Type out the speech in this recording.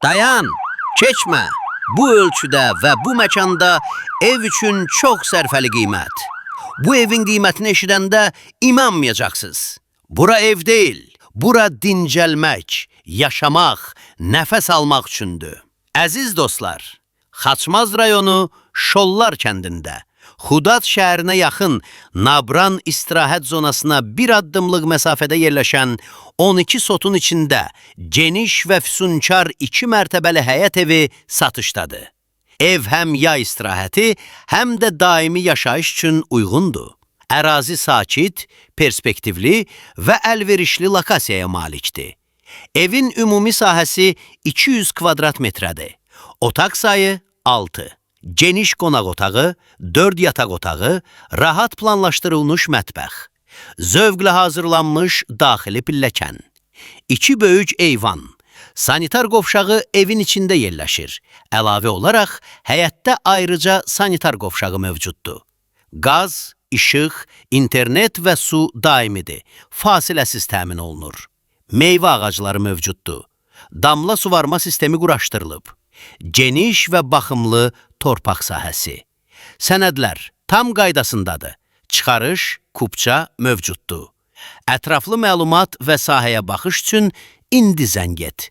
Dayan, keçmə. Bu ölçüdə və bu məkanda ev üçün çox sərfəli qiymət. Bu evin qiymətini eşidəndə inanmayacaqsınız. Bura ev deyil, bura dincəlmək, yaşamaq, nəfəs almaq üçündür. Əziz dostlar, Xaçmaz rayonu Şollar kəndində, Xudad şəhərinə yaxın Nabran istirahət zonasına bir addımlıq məsafədə yerləşən 12 sotun içində geniş və füsunkar 2 mərtəbəli həyət evi satışdadır. Ev həm yay istirahəti, həm də daimi yaşayış üçün uyğundur. Ərazi sakit, perspektivli və əlverişli lokasiyaya malikdir. Evin ümumi sahəsi 200 kvadrat metrədir. Otaq sayı 6. Geniş qonaq otağı, 4 yataq otağı, rahat planlaşdırılmış mətbəx, zövqlə hazırlanmış daxili pilləkən, 2 böyük eyvan, sanitar qovşağı evin içində yerləşir. Əlavə olaraq, həyətdə ayrıca sanitar qovşağı mövcuddur. Qaz, işıq, internet və su daimidir, fasiləsiz təmin olunur. Meyvə ağacları mövcuddur. Damla suvarma sistemi quraşdırılıb. Geniş və baxımlı torpaq sahəsi. Sənədlər tam qaydasındadır. Çıxarış, kupça mövcuddur. Ətraflı məlumat və sahəyə baxış üçün indi zəng et.